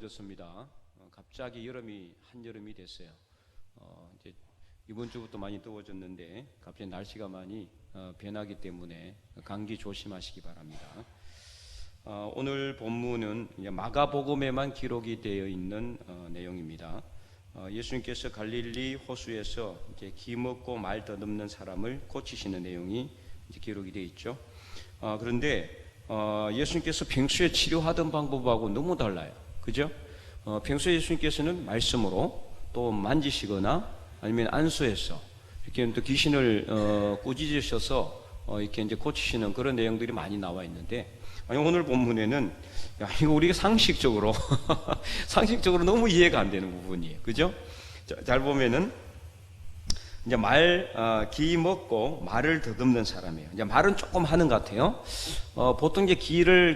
더워졌습니다. 갑자기 한여름이 됐어요. 이제 이번 주부터 많이 더워졌는데 갑자기 날씨가 많이 변하기 때문에 감기 조심하시기 바랍니다. 오늘 본문은 이제 마가복음에만 기록이 되어 있는 내용입니다. 예수님께서 갈릴리 호수에서 이제 기 먹고 말 더듬는 사람을 고치시는 내용이 이제 기록이 되어 있죠. 그런데 예수님께서 평소에 치료하던 방법하고 너무 달라요. 그죠? 평소에 예수님께서는 말씀으로 또 만지시거나 아니면 안수해서 이렇게 또 귀신을 꾸짖으셔서 이렇게 이제 고치시는 그런 내용들이 많이 나와 있는데, 오늘 본문에는 이거 우리가 상식적으로 너무 이해가 안 되는 부분이에요. 그죠? 잘 보면은 이제 기 먹고 말을 더듬는 사람이에요. 이제 말은 조금 하는 것 같아요. 보통 이제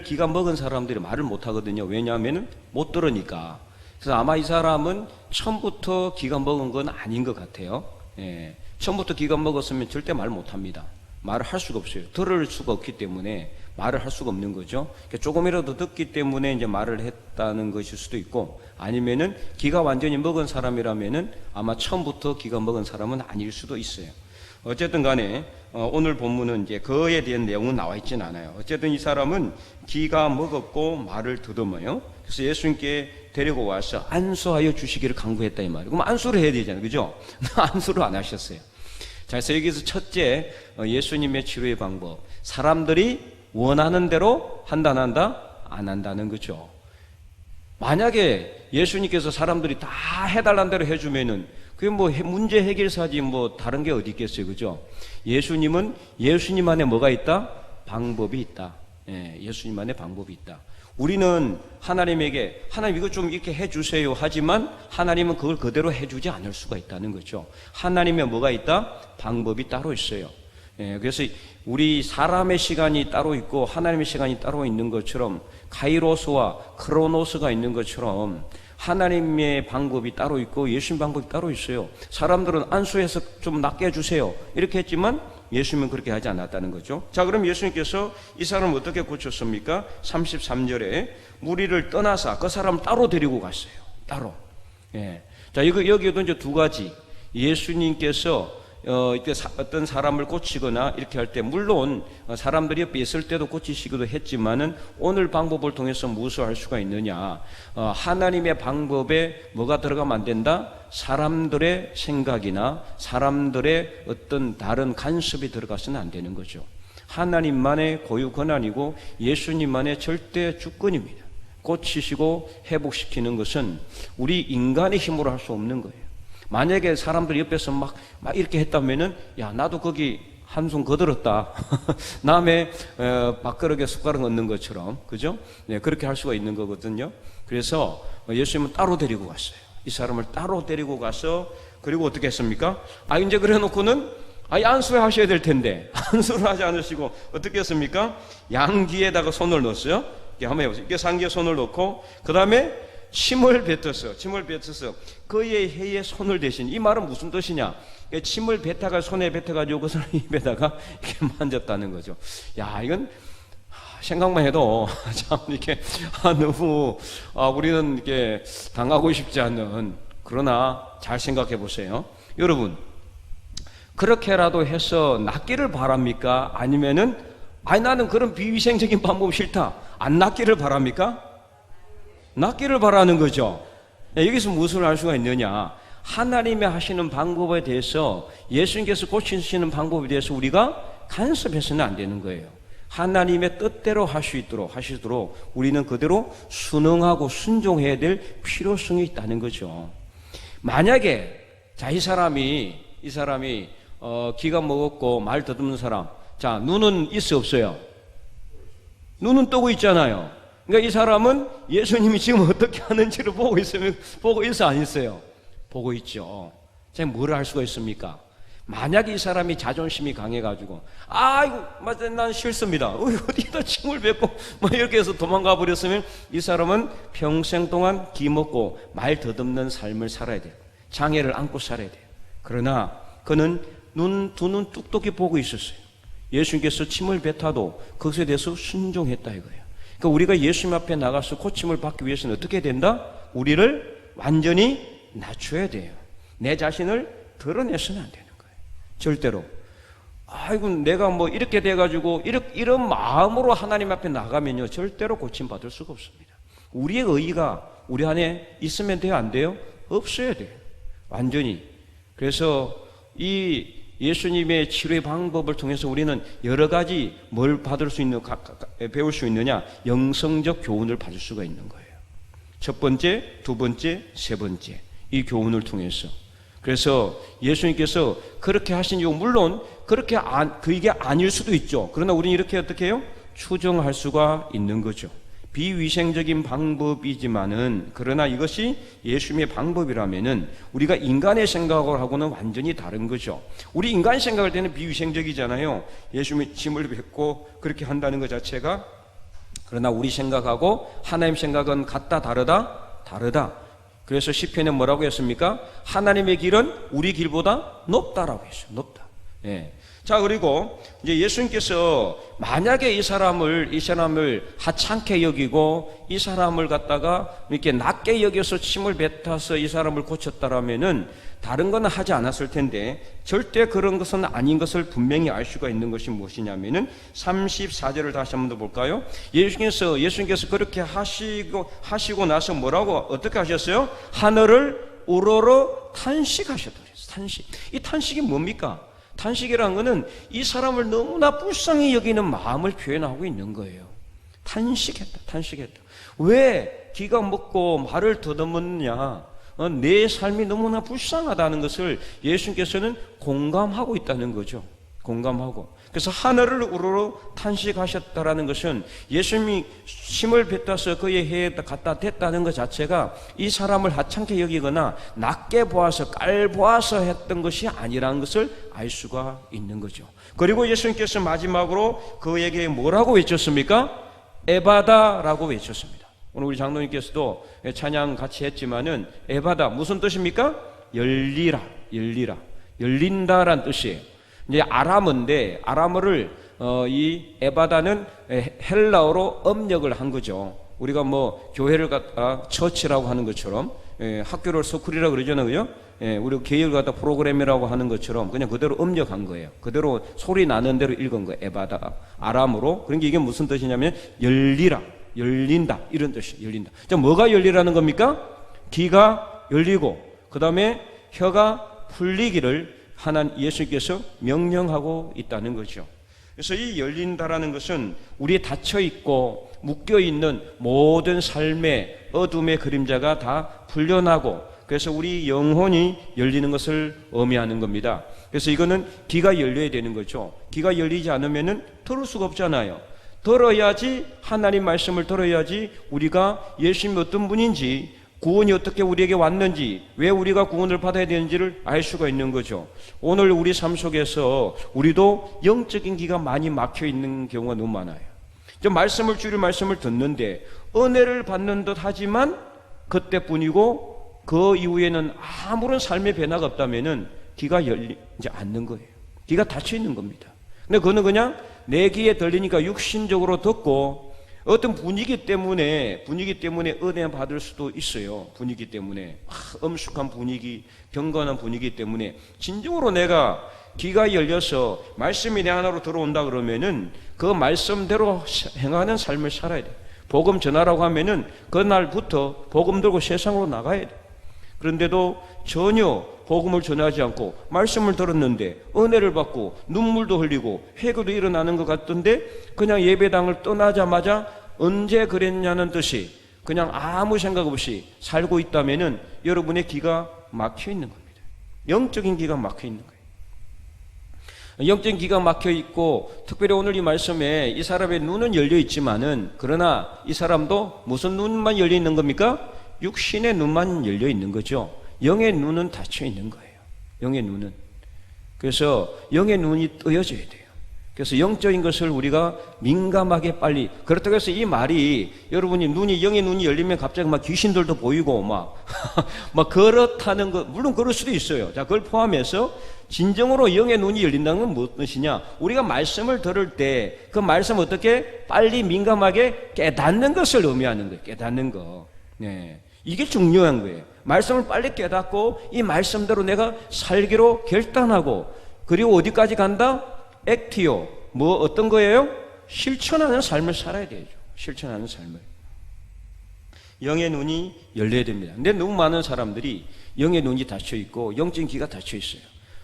기가 먹은 사람들이 말을 못 하거든요. 왜냐하면 못 들으니까. 그래서 아마 이 사람은 처음부터 기가 먹은 건 아닌 것 같아요. 예. 처음부터 기가 먹었으면 절대 말 못 합니다. 말을 할 수가 없어요. 들을 수가 없기 때문에 말을 할 수가 없는 거죠. 조금이라도 듣기 때문에 이제 말을 했다는 것일 수도 있고, 아니면은 기가 완전히 먹은 사람이라면은 아마 처음부터 기가 먹은 사람은 아닐 수도 있어요. 어쨌든 간에 오늘 본문은 이제 그에 대한 내용은 나와 있진 않아요. 어쨌든 이 사람은 기가 먹었고 말을 더듬어요. 그래서 예수님께 데리고 와서 안수하여 주시기를 간구했다 이 말이에요. 그럼 안수를 해야 되잖아요. 그죠? 안수를 안 하셨어요. 자, 그래서 여기서 첫째, 예수님의 치료의 방법. 사람들이 원하는 대로 한다, 안 한다? 안 한다는 거죠. 만약에 예수님께서 사람들이 다 해달라는 대로 해주면은 그게 뭐 문제 해결사지 뭐 다른 게 어디 있겠어요. 그죠? 예수님은 예수님 안에 뭐가 있다? 방법이 있다. 예, 예수님 안에 방법이 있다. 우리는 하나님에게 하나님 이거 좀 이렇게 해주세요 하지만 하나님은 그걸 그대로 해주지 않을 수가 있다는 거죠. 하나님의 뭐가 있다? 방법이 따로 있어요. 예, 그래서 우리 사람의 시간이 따로 있고 하나님의 시간이 따로 있는 것처럼, 카이로스와 크로노스가 있는 것처럼 하나님의 방법이 따로 있고 예수님 방법이 따로 있어요. 사람들은 안수해서 좀 낫게 해주세요 이렇게 했지만 예수님은 그렇게 하지 않았다는 거죠. 자, 그럼 예수님께서 이 사람을 어떻게 고쳤습니까? 33절에 무리를 떠나서 그 사람을 따로 데리고 갔어요. 따로. 예. 자, 여기에도 이제 두 가지. 예수님께서 어떤 사람을 고치거나 이렇게 할 때, 물론 사람들이 옆에 있을 때도 고치시기도 했지만은 오늘 방법을 통해서 무엇을 할 수가 있느냐? 하나님의 방법에 뭐가 들어가면 안 된다? 사람들의 생각이나 사람들의 어떤 다른 간섭이 들어가서는 안 되는 거죠. 하나님만의 고유 권한이고 예수님만의 절대 주권입니다. 고치시고 회복시키는 것은 우리 인간의 힘으로 할 수 없는 거예요. 만약에 사람들이 옆에서 막 이렇게 했다면은, 야, 나도 거기 한숨 거들었다. 남의 밥그릇에 숟가락 얹는 것처럼, 그죠? 네, 그렇게 할 수가 있는 거거든요. 그래서 예수님은 따로 데리고 갔어요. 이 사람을 따로 데리고 가서, 그리고 어떻게 했습니까? 이제 그래 놓고는, 안수를 하셔야 될 텐데, 안수를 하지 않으시고, 어떻게 했습니까? 양귀에다가 손을 넣었어요. 이렇게 한번 해보세요. 이게 상기에 손을 넣고, 그 다음에 침을 뱉었어. 그의 혀에 손을 대신. 이 말은 무슨 뜻이냐? 침을 뱉다가 손에 뱉어가지고 그것을 입에다가 이렇게 만졌다는 거죠. 야, 이건 생각만 해도 참 이렇게 너무 우리는 이렇게 당하고 싶지 않는. 그러나 잘 생각해 보세요. 여러분, 그렇게라도 해서 낫기를 바랍니까? 아니면은 나는 그런 비위생적인 방법 싫다, 안 낫기를 바랍니까? 낫기를 바라는 거죠. 여기서 무엇을 알 수가 있느냐? 하나님이 하시는 방법에 대해서, 예수님께서 고치시는 방법에 대해서 우리가 간섭해서는 안 되는 거예요. 하나님의 뜻대로 하시도록 우리는 그대로 순응하고 순종해야 될 필요성이 있다는 거죠. 만약에 이 사람이 기가 먹었고 말 더듬는 사람, 자, 눈은 있어 없어요? 눈은 뜨고 있잖아요. 그러니까 이 사람은 예수님이 지금 어떻게 하는지를 보고 있어 안 있어요? 보고 있죠. 제가 뭘 할 수가 있습니까? 만약에 이 사람이 자존심이 강해가지고, 이거 난 싫습니다, 어디다 침을 뱉고 이렇게 해서 도망가 버렸으면 이 사람은 평생 동안 기 먹고 말 더듬는 삶을 살아야 돼요. 장애를 안고 살아야 돼요. 그러나 그는 두 눈 뚝뚝이 보고 있었어요. 예수님께서 침을 뱉어도 그것에 대해서 순종했다 이거예요. 그러니까 우리가 예수님 앞에 나가서 고침을 받기 위해서는 어떻게 된다? 우리를 완전히 낮춰야 돼요. 내 자신을 드러내서는 안 되는 거예요. 절대로. 아이고 내가 뭐 이렇게 돼가지고 이런 마음으로 하나님 앞에 나가면요 절대로 고침받을 수가 없습니다. 우리의 의의가 우리 안에 있으면 돼요? 안 돼요? 없어야 돼요. 완전히. 그래서 이 예수님의 치료의 방법을 통해서 우리는 여러 가지 뭘 받을 수 있는, 배울 수 있느냐? 영성적 교훈을 받을 수가 있는 거예요. 첫 번째, 두 번째, 세 번째. 이 교훈을 통해서. 그래서 예수님께서 그렇게 하신 이유, 물론 그게 아닐 수도 있죠. 그러나 우리는 이렇게 어떻게 해요? 추정할 수가 있는 거죠. 비위생적인 방법이지만은, 그러나 이것이 예수님의 방법이라면은 우리가 인간의 생각하고는 완전히 다른 거죠. 우리 인간 생각할 때는 비위생적이잖아요. 예수님이 침을 뱉고 그렇게 한다는 것 자체가. 그러나 우리 생각하고 하나님 생각은 같다, 다르다. 그래서 시편에 뭐라고 했습니까? 하나님의 길은 우리 길보다 높다라고 했어요. 높다. 예. 자, 그리고 이제 예수님께서 만약에 이 사람을 하찮게 여기고 이 사람을 갖다가 이렇게 낮게 여겨서 침을 뱉어서 이 사람을 고쳤다라면은 다른 건 하지 않았을 텐데, 절대 그런 것은 아닌 것을 분명히 알 수가 있는 것이 무엇이냐면은 34절을 다시 한번 더 볼까요? 예수님께서 그렇게 하시고 나서 뭐라고 어떻게 하셨어요? 하늘을 우러러 탄식하셨더랬어요. 탄식. 이 탄식이 뭡니까? 탄식이라는 것은 이 사람을 너무나 불쌍히 여기는 마음을 표현하고 있는 거예요. 탄식했다. 왜 기가 먹고 말을 더듬었느냐? 내 삶이 너무나 불쌍하다는 것을 예수님께서는 공감하고 있다는 거죠. 공감하고. 그래서 하늘을 우러러 탄식하셨다라는 것은 예수님이 침을 뱉어서 그의 해에 갖다 댔다는 것 자체가 이 사람을 하찮게 여기거나 낮게 보아서 깔보아서 했던 것이 아니라는 것을 알 수가 있는 거죠. 그리고 예수님께서 마지막으로 그에게 뭐라고 외쳤습니까? 에바다라고 외쳤습니다. 오늘 우리 장로님께서도 찬양 같이 했지만은 에바다 무슨 뜻입니까? 열리라. 열린다란 뜻이에요. 이제 아람어인데, 아람어를 이 에바다는 헬라어로 음력을 한 거죠. 우리가 뭐 교회를 갖다 처치라고 하는 것처럼, 학교를 스쿨이라고 그러잖아요. 우리 교회를 갖다 프로그램이라고 하는 것처럼 그냥 그대로 음력한 거예요. 그대로 소리 나는 대로 읽은 거예요. 에바다. 아람어로. 그러니까 이게 무슨 뜻이냐면 열리라, 열린다, 이런 뜻이에요. 열린다. 자, 뭐가 열리라는 겁니까? 귀가 열리고 그 다음에 혀가 풀리기를 예수님께서 명령하고 있다는 거죠. 그래서 이 열린다라는 것은 우리의 닫혀있고 묶여있는 모든 삶의 어둠의 그림자가 다 풀려나고, 그래서 우리 영혼이 열리는 것을 의미하는 겁니다. 그래서 이거는 귀가 열려야 되는 거죠. 귀가 열리지 않으면은 들을 수가 없잖아요. 들어야지, 하나님 말씀을 들어야지 우리가 예수님이 어떤 분인지, 구원이 어떻게 우리에게 왔는지, 왜 우리가 구원을 받아야 되는지를 알 수가 있는 거죠. 오늘 우리 삶 속에서 우리도 영적인 귀가 많이 막혀 있는 경우가 너무 많아요. 주일 말씀을 듣는데 은혜를 받는 듯 하지만 그때뿐이고 그 이후에는 아무런 삶의 변화가 없다면은 귀가 열리지 않는 거예요. 귀가 닫혀 있는 겁니다. 근데 그거는 그냥 내 귀에 들리니까 육신적으로 듣고, 어떤 분위기 때문에 은혜 받을 수도 있어요. 분위기 때문에 엄숙한 분위기, 경건한 분위기 때문에. 진정으로 내가 귀가 열려서 말씀이 내 안으로 들어온다 그러면은 그 말씀대로 행하는 삶을 살아야 돼. 복음 전하라고 하면은 그날부터 복음 들고 세상으로 나가야 돼. 그런데도 전혀 복음을 전하지 않고 말씀을 들었는데 은혜를 받고 눈물도 흘리고 회개도 일어나는 것 같던데, 그냥 예배당을 떠나자마자 언제 그랬냐는 듯이 그냥 아무 생각 없이 살고 있다면은 여러분의 귀가 막혀 있는 겁니다. 영적인 귀가 막혀 있는 거예요. 영적인 귀가 막혀 있고, 특별히 오늘 이 말씀에 이 사람의 눈은 열려 있지만은, 그러나 이 사람도 무슨 눈만 열려 있는 겁니까? 육신의 눈만 열려 있는 거죠. 영의 눈은 닫혀 있는 거예요. 영의 눈은. 그래서 영의 눈이 뜨여져야 돼요. 그래서 영적인 것을 우리가 민감하게 빨리, 그렇다고 해서 이 말이 여러분이 영의 눈이 열리면 갑자기 막 귀신들도 보이고 막 그렇다는 것, 물론 그럴 수도 있어요. 자, 그걸 포함해서 진정으로 영의 눈이 열린다는 건 무엇이냐? 우리가 말씀을 들을 때 그 말씀 어떻게 빨리 민감하게 깨닫는 것을 의미하는 거예요. 깨닫는 거. 네. 이게 중요한 거예요. 말씀을 빨리 깨닫고 이 말씀대로 내가 살기로 결단하고, 그리고 어디까지 간다? 액티오, 뭐 어떤 거예요? 실천하는 삶을 살아야 되죠. 실천하는 삶을. 영의 눈이 열려야 됩니다. 근데 너무 많은 사람들이 영의 눈이 닫혀 있고 영적인 귀가 닫혀 있어요.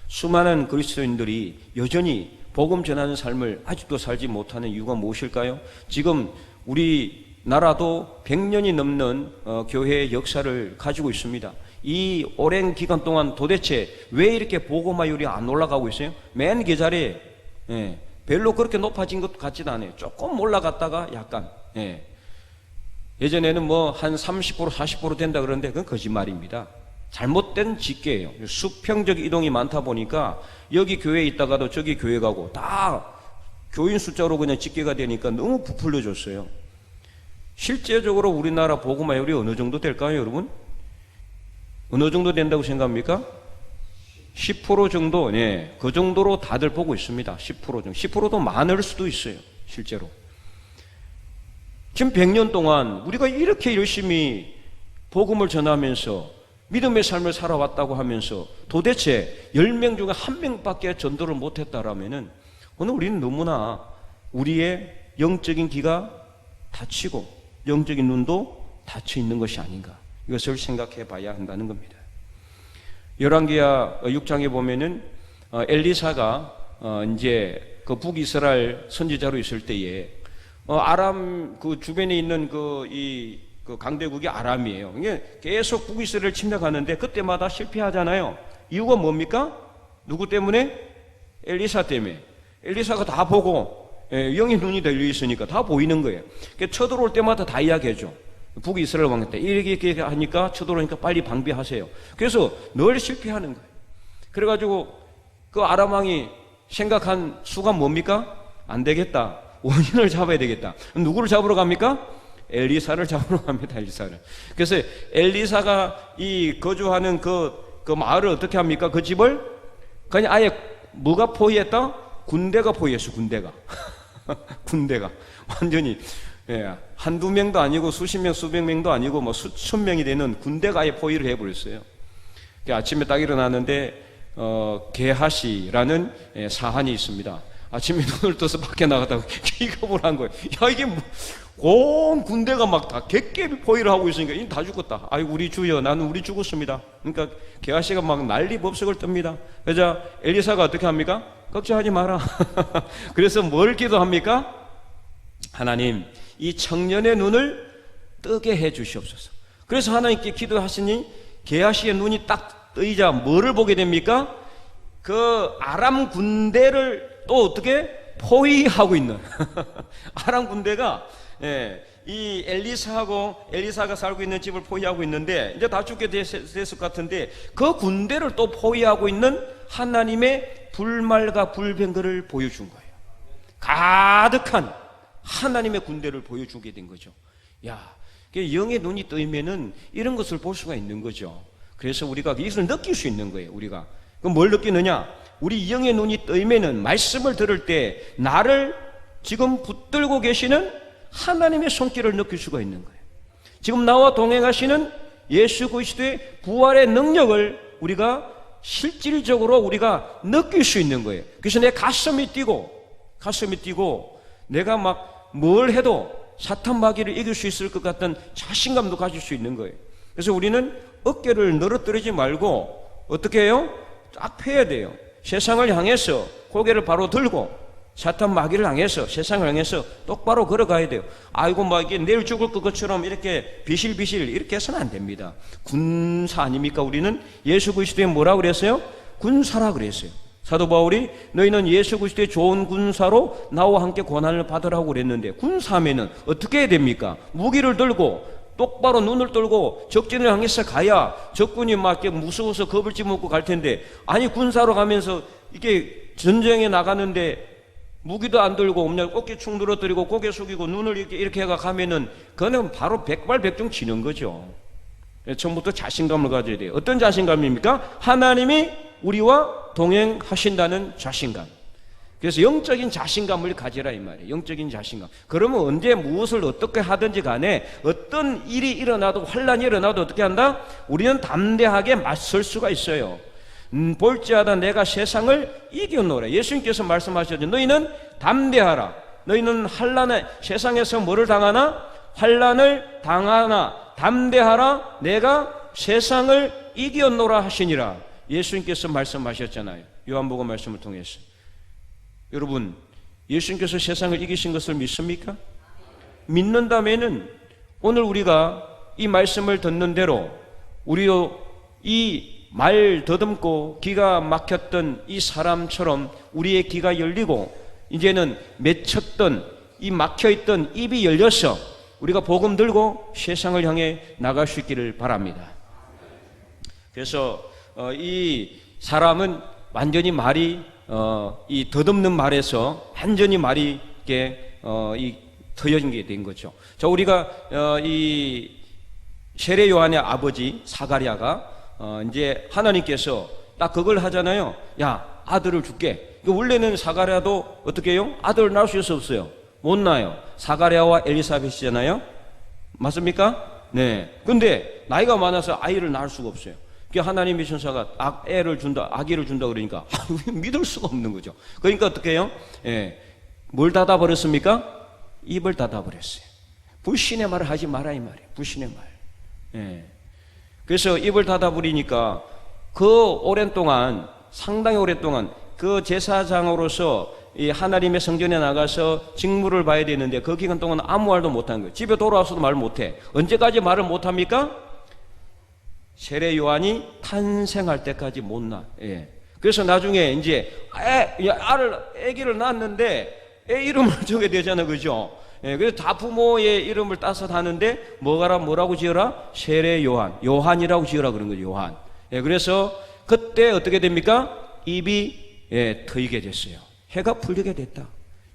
수많은 그리스도인들이 여전히 복음 전하는 삶을 아직도 살지 못하는 이유가 무엇일까요? 지금 우리 나라도 100년이 넘는 교회의 역사를 가지고 있습니다. 이 오랜 기간 동안 도대체 왜 이렇게 복음화율이 안 올라가고 있어요? 맨 계절에 별로 그렇게 높아진 것 같지도 않아요. 조금 올라갔다가 약간. 예전에는 뭐 한 30% 40% 된다 그러는데 그건 거짓말입니다. 잘못된 집계예요. 수평적 이동이 많다 보니까 여기 교회에 있다가도 저기 교회 가고 다 교인 숫자로 그냥 집계가 되니까 너무 부풀려졌어요. 실제적으로 우리나라 복음화율이 어느 정도 될까요, 여러분? 어느 정도 된다고 생각합니까? 10% 정도, 그 정도로 다들 보고 있습니다. 10% 정도. 10%도 많을 수도 있어요, 실제로. 지금 100년 동안 우리가 이렇게 열심히 복음을 전하면서 믿음의 삶을 살아왔다고 하면서 도대체 10명 중에 1명밖에 전도를 못했다라면은 오늘 우리는 너무나 우리의 영적인 귀가 닫히고 영적인 눈도 닫혀 있는 것이 아닌가, 이것을 생각해 봐야 한다는 겁니다. 열왕기하 6장에 보면은 엘리사가 이제 그 북이스라엘 선지자로 있을 때에 아람 그 주변에 있는 그 강대국이 아람이에요. 이게 계속 북이스라엘을 침략하는데 그때마다 실패하잖아요. 이유가 뭡니까? 누구 때문에? 엘리사 때문에. 엘리사가 다 보고 영의 눈이 열려 있으니까 다 보이는 거예요. 쳐들어올 때마다 다 이야기해줘. 북이스라엘 왕 때 이렇게 하니까 쳐들어오니까 빨리 방비하세요. 그래서 늘 실패하는 거예요. 그래가지고 그 아람 왕이 생각한 수가 뭡니까? 안 되겠다. 원인을 잡아야 되겠다. 누구를 잡으러 갑니까? 엘리사를 잡으러 갑니다. 엘리사를. 그래서 엘리사가 이 거주하는 그 마을을 어떻게 합니까? 그 집을 그냥 아예 뭐가 포위했다? 군대가 포위했어. 군대가. 군대가 완전히 한두 명도 아니고 수십 명 수백 명도 아니고 뭐 수천 명이 되는 군대가 아예 포위를 해버렸어요. 아침에 딱 일어났는데 게하시라는 사한이 있습니다. 아침에 눈을 떠서 밖에 나갔다가 기겁을 한 거예요. 야, 이게 뭐, 온 군대가 막 다 객개비 포위를 하고 있으니까 이 다 죽었다. 아이고 우리 주여, 나는 우리 죽었습니다. 그러니까 게하시가 막 난리 법석을 뜹니다. 그러자 엘리사가 어떻게 합니까? 걱정하지 마라. 그래서 뭘 기도합니까? 하나님, 이 청년의 눈을 뜨게 해 주시옵소서. 그래서 하나님께 기도하시니 게하시의 눈이 딱 뜨이자 뭐를 보게 됩니까? 그 아람 군대를 또 어떻게 포위하고 있는 아람 군대가 이 엘리사가 살고 있는 집을 포위하고 있는데 이제 다 죽게 됐을 것 같은데 그 군대를 또 포위하고 있는 하나님의 불말과 불병거를 보여준 거예요. 가득한 하나님의 군대를 보여주게 된 거죠. 야, 영의 눈이 뜨이면은 이런 것을 볼 수가 있는 거죠. 그래서 우리가 이것을 느낄 수 있는 거예요. 우리가 그럼 뭘 느끼느냐? 우리 영의 눈이 뜨이면은 말씀을 들을 때 나를 지금 붙들고 계시는 하나님의 손길을 느낄 수가 있는 거예요. 지금 나와 동행하시는 예수 그리스도의 부활의 능력을 우리가 실질적으로 우리가 느낄 수 있는 거예요. 그래서 내 가슴이 뛰고 내가 막 뭘 해도 사탄 마귀를 이길 수 있을 것 같은 자신감도 가질 수 있는 거예요. 그래서 우리는 어깨를 늘어뜨리지 말고 어떻게 해요? 딱 펴야 돼요. 세상을 향해서 고개를 바로 들고 사탄 마귀를 향해서 세상을 향해서 똑바로 걸어가야 돼요. 아이고 막 이게 내일 죽을 것처럼 이렇게 비실비실 이렇게 해서는 안 됩니다. 군사 아닙니까? 우리는 예수 그리스도에 뭐라고 그랬어요? 군사라 그랬어요. 사도 바울이 너희는 예수 그리스도의 좋은 군사로 나와 함께 고난을 받으라고 그랬는데 군사면은 어떻게 해야 됩니까? 무기를 들고 똑바로 눈을 떨고 적진을 향해서 가야 적군이 막 이렇게 무서워서 겁을 집어먹고 갈 텐데, 아니 군사로 가면서 이게 전쟁에 나가는데 무기도 안 들고 그냥 어깨 축 늘어뜨리고 고개 숙이고 눈을 이렇게 해가 가면은 그거는 바로 백발백중 치는 거죠. 처음부터 자신감을 가져야 돼요. 어떤 자신감입니까? 하나님이 우리와 동행하신다는 자신감. 그래서 영적인 자신감을 가지라 이 말이에요. 영적인 자신감. 그러면 언제 무엇을 어떻게 하든지 간에 어떤 일이 일어나도, 환란이 일어나도 어떻게 한다? 우리는 담대하게 맞설 수가 있어요. 볼지어다 내가 세상을 이겨노라. 예수님께서 말씀하셨죠. 너희는 담대하라. 너희는 환란에, 세상에서 뭐를 당하나? 환란을 당하나 담대하라. 내가 세상을 이겨노라 하시니라. 예수님께서 말씀하셨잖아요. 요한복음 말씀을 통해서. 여러분, 예수님께서 세상을 이기신 것을 믿습니까? 믿는다면은 오늘 우리가 이 말씀을 듣는 대로 우리도 이 말 더듬고 기가 막혔던 이 사람처럼 우리의 귀가 열리고 이제는 맺혔던 이 막혀있던 입이 열려서 우리가 복음 들고 세상을 향해 나갈 수 있기를 바랍니다. 그래서 이 사람은 완전히 말이 이 더듬는 말에서 완전히 말이 이 터여진 게 된 거죠. 자, 우리가 이 세례 요한의 아버지 사가랴가 이제 하나님께서 딱 그걸 하잖아요. 야, 아들을 줄게. 원래는 사가랴도 어떻게 해요? 아들을 낳을 수 없어요. 못 낳아요. 사가랴와 엘리사벳이잖아요. 맞습니까? 네. 근데 나이가 많아서 아이를 낳을 수가 없어요. 하나님의 천사가 아기를 준다 그러니까 믿을 수가 없는 거죠. 그러니까 어떻게 해요? 예. 뭘 닫아버렸습니까? 입을 닫아버렸어요. 불신의 말을 하지 마라 이 말이에요. 불신의 말. 예. 그래서 입을 닫아버리니까 그 오랜 동안, 상당히 오랫동안 그 제사장으로서 이 하나님의 성전에 나가서 직무를 봐야 되는데 그 기간 동안 아무 말도 못한 거예요. 집에 돌아와서도 말 못해. 언제까지 말을 못합니까? 세례 요한이 탄생할 때까지 못 낳아. 예. 그래서 나중에 이제 아기를 낳았는데 애 이름을 정해야 되잖아, 그죠? 예. 그래서 다 부모의 이름을 따서 하는데 뭐라고 지어라? 세례 요한이라고 지어라 그런 거죠. 요한. 예. 그래서 그때 어떻게 됩니까? 입이 트이게 됐어요. 해가 풀리게 됐다.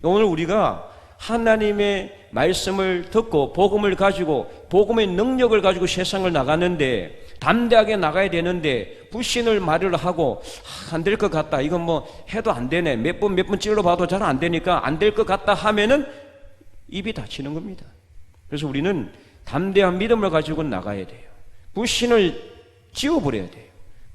오늘 우리가 하나님의 말씀을 듣고 복음을 가지고 복음의 능력을 가지고 세상을 나가는데 담대하게 나가야 되는데 불신을 말을 하고 안 될 것 같다. 이건 뭐 해도 안 되네. 몇 번 찔러봐도 잘 안 되니까 안 될 것 같다 하면은 입이 닫히는 겁니다. 그래서 우리는 담대한 믿음을 가지고 나가야 돼요. 불신을 지워버려야 돼요.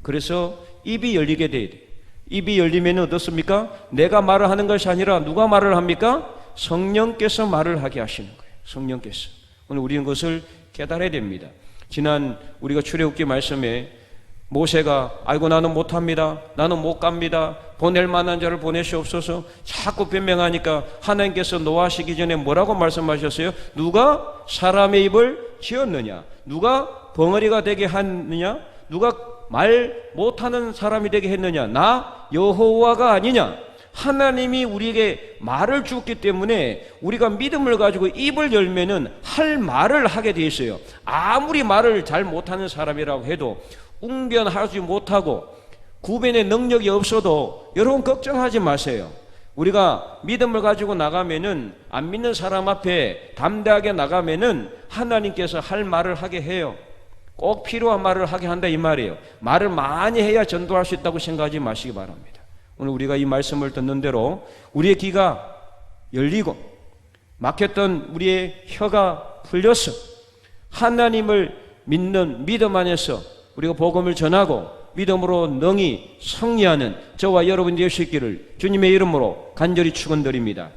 그래서 입이 열리게 돼야 돼요. 입이 열리면 어떻습니까? 내가 말을 하는 것이 아니라 누가 말을 합니까? 성령께서 말을 하게 하시는 거예요. 성령께서. 오늘 우리는 그것을 깨달아야 됩니다. 지난 우리가 출애굽기 말씀에 모세가 아이고 나는 못합니다. 나는 못 갑니다. 보낼 만한 자를 보내시옵소서. 자꾸 변명하니까 하나님께서 노하시기 전에 뭐라고 말씀하셨어요? 누가 사람의 입을 지었느냐? 누가 벙어리가 되게 하느냐? 누가 말 못하는 사람이 되게 했느냐? 나 여호와가 아니냐? 하나님이 우리에게 말을 주었기 때문에 우리가 믿음을 가지고 입을 열면은 할 말을 하게 돼 있어요. 아무리 말을 잘 못하는 사람이라고 해도 웅변하지 못하고 구변의 능력이 없어도 여러분 걱정하지 마세요. 우리가 믿음을 가지고 나가면은 안 믿는 사람 앞에 담대하게 나가면은 하나님께서 할 말을 하게 해요. 꼭 필요한 말을 하게 한다 이 말이에요. 말을 많이 해야 전도할 수 있다고 생각하지 마시기 바랍니다. 오늘 우리가 이 말씀을 듣는 대로 우리의 귀가 열리고 막혔던 우리의 혀가 풀려서 하나님을 믿는 믿음 안에서 우리가 복음을 전하고 믿음으로 능히 승리하는 저와 여러분이 될 수 있기를 주님의 이름으로 간절히 축원드립니다.